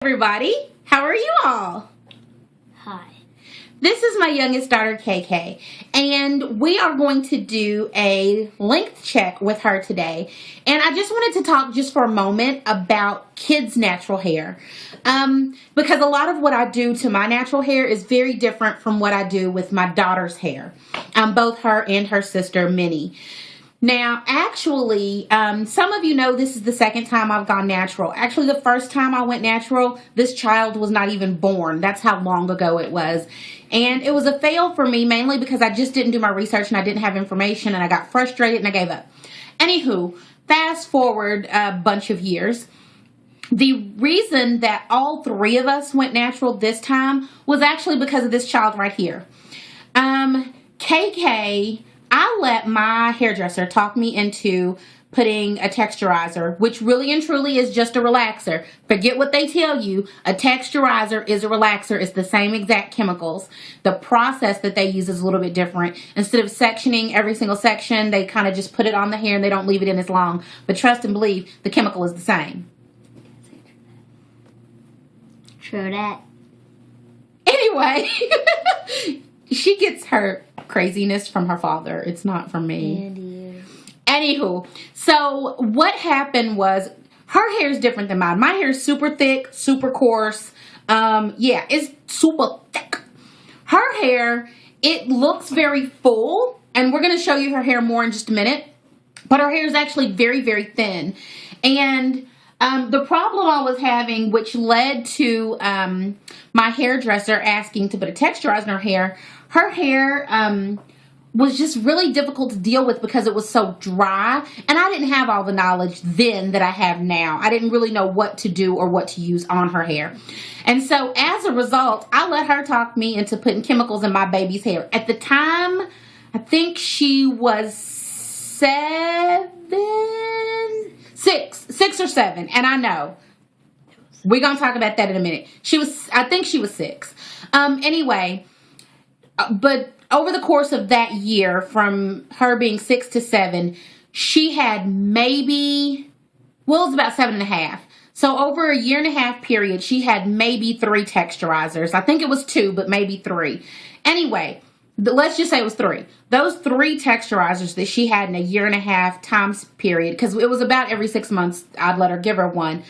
Everybody, how are you all? Hi. This is my youngest daughter, KK, and we are going to do a length check with her today. And I just wanted to talk just for a moment about kids' natural hair. Because a lot of what I do to my natural hair is very different from what I do with my daughter's hair. Both her and her sister, Minnie. Now, actually, some of you know this is the second time I've gone natural. Actually, the first time I went natural, this child was not even born. That's how long ago it was. And it was a fail for me, mainly because I just didn't do my research and I didn't have information and I got frustrated and I gave up. Anywho, fast forward a bunch of years. The reason that all three of us went natural this time was actually because of this child right here. KK... I let my hairdresser talk me into putting a texturizer, which really and truly is just a relaxer. Forget what they tell you. A texturizer is a relaxer. It's the same exact chemicals. The process that they use is a little bit different. Instead of sectioning every single section, they kind of just put it on the hair and they don't leave it in as long. But trust and believe, the chemical is the same. True that. Anyway, she gets her craziness from her father. It's not from me. And you. Anywho, so what happened was her hair is different than mine. My hair is super thick, super coarse. Yeah, it's super thick. Her hair, it looks very full, and we're going to show you her hair more in just a minute. But her hair is actually very, very thin. And the problem I was having, which led to my hairdresser asking to put a texturizer in her hair was just really difficult to deal with because it was so dry. And I didn't have all the knowledge then that I have now. I didn't really know what to do or what to use on her hair. And so as a result, I let her talk me into putting chemicals in my baby's hair. At the time, I think she was six or seven. And I know. We're going to talk about that in a minute. I think she was 6. Anyway, but over the course of that year, from her being 6 to 7, she had it was about 7.5. So over a 1.5 period, she had maybe 3 texturizers. I think it was 2, but maybe 3. Anyway, let's just say it was 3. Those 3 texturizers that she had in a 1.5 time period, because it was about every 6 months, I'd let her give her one.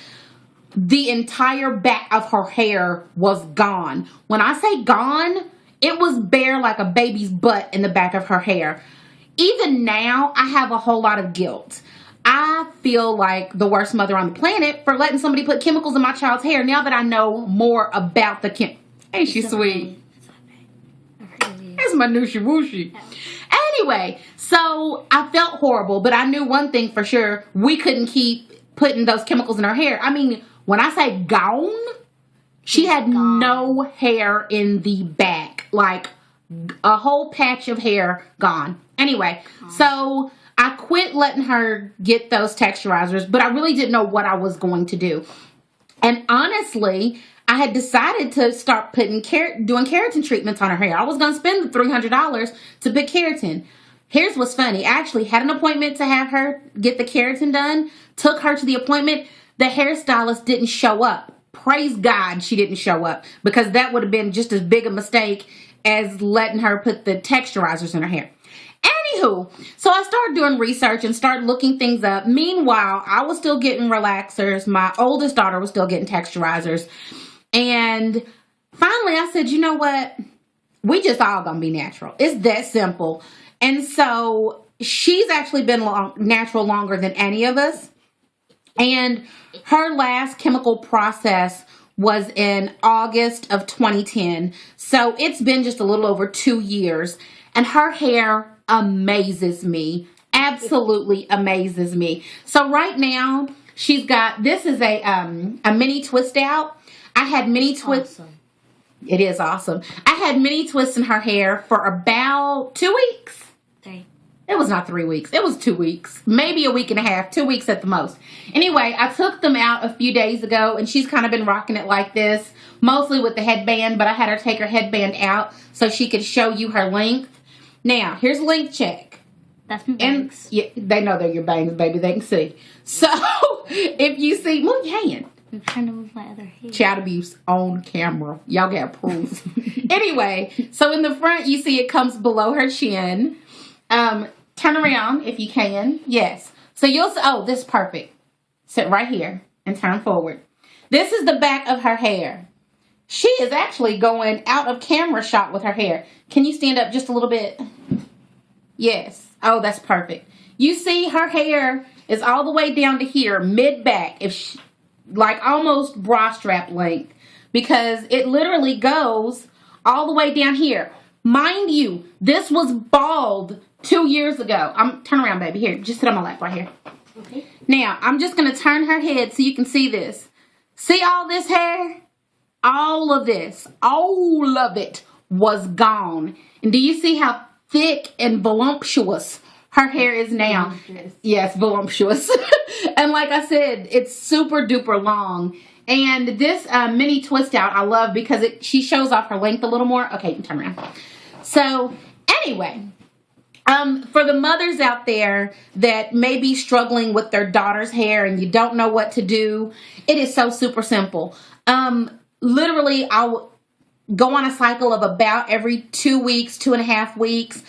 The entire back of her hair was gone. When I say gone, it was bare like a baby's butt in the back of her hair. Even now, I have a whole lot of guilt. I feel like the worst mother on the planet for letting somebody put chemicals in my child's hair now that I know more about the Ain't she sweet? That's my Nooshi Wooshi. Anyway, so I felt horrible, but I knew one thing for sure. We couldn't keep putting those chemicals in her hair. I mean, when I say gone, she had no hair in the back. Like a whole patch of hair gone. Anyway, so I quit letting her get those texturizers, but I really didn't know what I was going to do. And honestly, I had decided to start doing keratin treatments on her hair. I was going to spend the $300 to put keratin. Here's what's funny. I actually had an appointment to have her get the keratin done. Took her to the appointment. The hairstylist didn't show up. Praise God she didn't show up, because that would have been just as big a mistake as letting her put the texturizers in her hair. Anywho, so I started doing research and started looking things up. Meanwhile, I was still getting relaxers. My oldest daughter was still getting texturizers. And finally I said, you know what? We just all gonna be natural. It's that simple. And so she's actually been natural longer than any of us. And her last chemical process was in August of 2010. So it's been just a little over 2 years. And her hair amazes me. Absolutely amazes me. So right now, she's got, this is a mini twist out. I had mini twists. Awesome. It is awesome. I had mini twists in her hair for about 2 weeks. 3. It was not 3 weeks. It was 2 weeks. Maybe a week and a half. 2 weeks at the most. Anyway, I took them out a few days ago, and she's kind of been rocking it like this, mostly with the headband, but I had her take her headband out so she could show you her length. Now, here's length check. That's my bangs. Yeah, they know they're your bangs, baby. They can see. So, if you see, move your hand. I'm trying to move my other hair. Child abuse on camera. Y'all got proof. Anyway, so in the front, you see it comes below her chin. Turn around if you can. Yes. So you'll see, oh, this is perfect. Sit right here and turn forward. This is the back of her hair. She is actually going out of camera shot with her hair. Can you stand up just a little bit? Yes. Oh, that's perfect. You see her hair is all the way down to here, mid-back, like almost bra strap length, because it literally goes all the way down here. Mind you, this was bald 2 years ago. Turn around, baby. Here, just sit on my lap right here. Okay. Now, I'm just going to turn her head so you can see this. See all this hair? All of this, all of it was gone. And do you see how thick and voluptuous her hair is now? Voluptuous. Yes, voluptuous. And like I said, it's super duper long. And this mini twist out I love because she shows off her length a little more. Okay, turn around. So anyway, for the mothers out there that may be struggling with their daughter's hair and you don't know what to do, it is so super simple. Literally, I'll go on a cycle of about every 2 weeks, 2.5 weeks.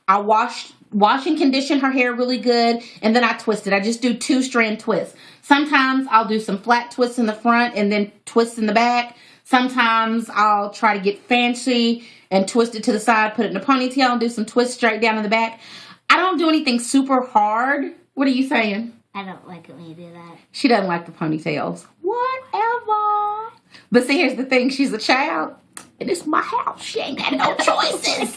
I wash and condition her hair really good, and then I twist it. I just do 2-strand twists. Sometimes I'll do some flat twists in the front and then twists in the back. Sometimes I'll try to get fancy and twist it to the side, put it in a ponytail, and do some twists straight down in the back. I don't do anything super hard. What are you saying? I don't like it when you do that. She doesn't like the ponytails. Whatever. But see, here's the thing. She's a child. And it's my house. She ain't got no choices.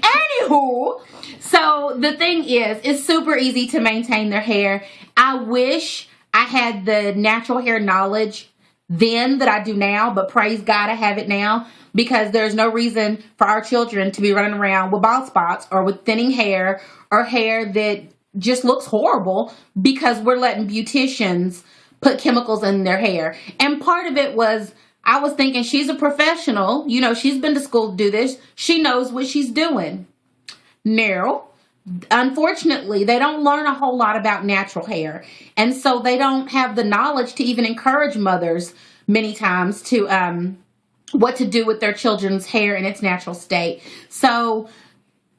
Anywho, so the thing is, it's super easy to maintain their hair. I wish I had the natural hair knowledge then that I do now, but praise God I have it now, because there's no reason for our children to be running around with bald spots or with thinning hair or hair that just looks horrible because we're letting beauticians put chemicals in their hair. And part of it was, I was thinking, she's a professional. You know, she's been to school to do this. She knows what she's doing. No. Unfortunately, they don't learn a whole lot about natural hair. And so they don't have the knowledge to even encourage mothers many times to what to do with their children's hair in its natural state. So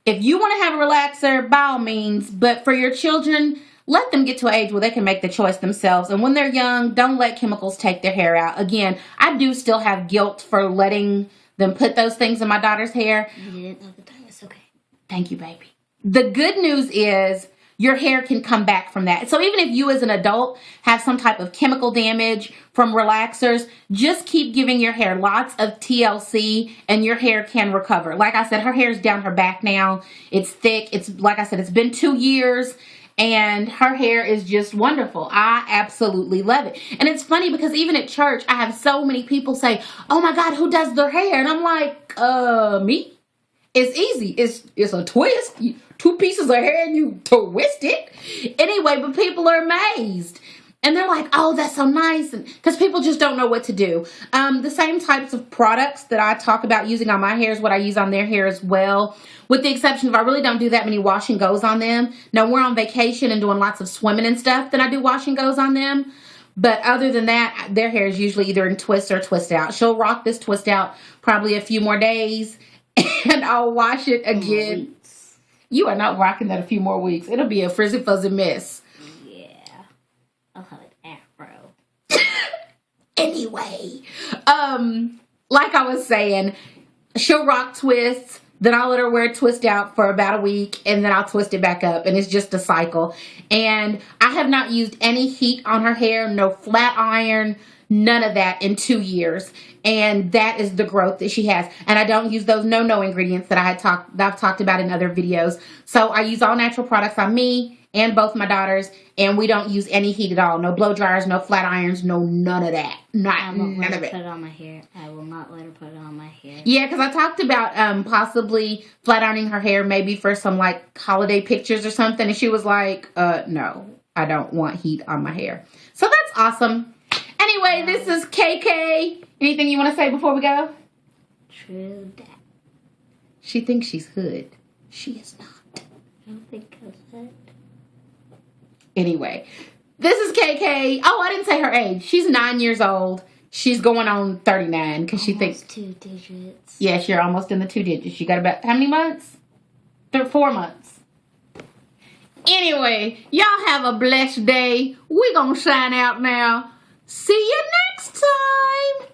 if you want to have a relaxer, by all means, but for your children, let them get to an age where they can make the choice themselves. And when they're young, don't let chemicals take their hair out. Again, I do still have guilt for letting them put those things in my daughter's hair. You didn't know the time. It's okay. Thank you, baby. The good news is your hair can come back from that. So even if you as an adult have some type of chemical damage from relaxers, just keep giving your hair lots of TLC and your hair can recover. Like I said, her hair's down her back now. It's thick. It's, like I said, it's been 2 years. And her hair is just wonderful. I absolutely love it. And it's funny because even at church, I have so many people say, oh my God, who does their hair? And I'm like, me? It's easy. It's a twist. 2 pieces of hair and you twist it. Anyway, but people are amazed. And they're like, oh, that's so nice. Because people just don't know what to do. The same types of products that I talk about using on my hair is what I use on their hair as well. With the exception of I really don't do that many wash and goes on them. Now, we're on vacation and doing lots of swimming and stuff, then I do wash and goes on them. But other than that, their hair is usually either in twist or twist out. She'll rock this twist out probably a few more days. And I'll wash it again. You are not rocking that a few more weeks. It'll be a frizzy fuzzy mess. Yeah. I'll have an afro. Anyway, like I was saying, she'll rock twists, then I'll let her wear twist out for about a week, and then I'll twist it back up, and it's just a cycle. And I have not used any heat on her hair, no flat iron, none of that in 2 years. And that is the growth that she has. And I don't use those no ingredients that I've talked about in other videos. So I use all natural products on me and both my daughters, and we don't use any heat at all. No blow dryers, no flat irons, no none of that. I won't None let of her it. put it on my hair. I will not let her put it on my hair. Yeah, because I talked about possibly flat ironing her hair maybe for some like holiday pictures or something. And she was like, no, I don't want heat on my hair. So that's awesome. Anyway, this is KK. Anything you want to say before we go? True that. She thinks she's hood. She is not. I don't think of that. Anyway, This is KK. Oh, I didn't say her age. She's 9 years old. She's going on 39 because she thinks. 2 digits. Yes, you're almost in the 2 digits. You got about how many months? 4 months. Anyway, y'all have a blessed day. We gonna sign out now. See you next time.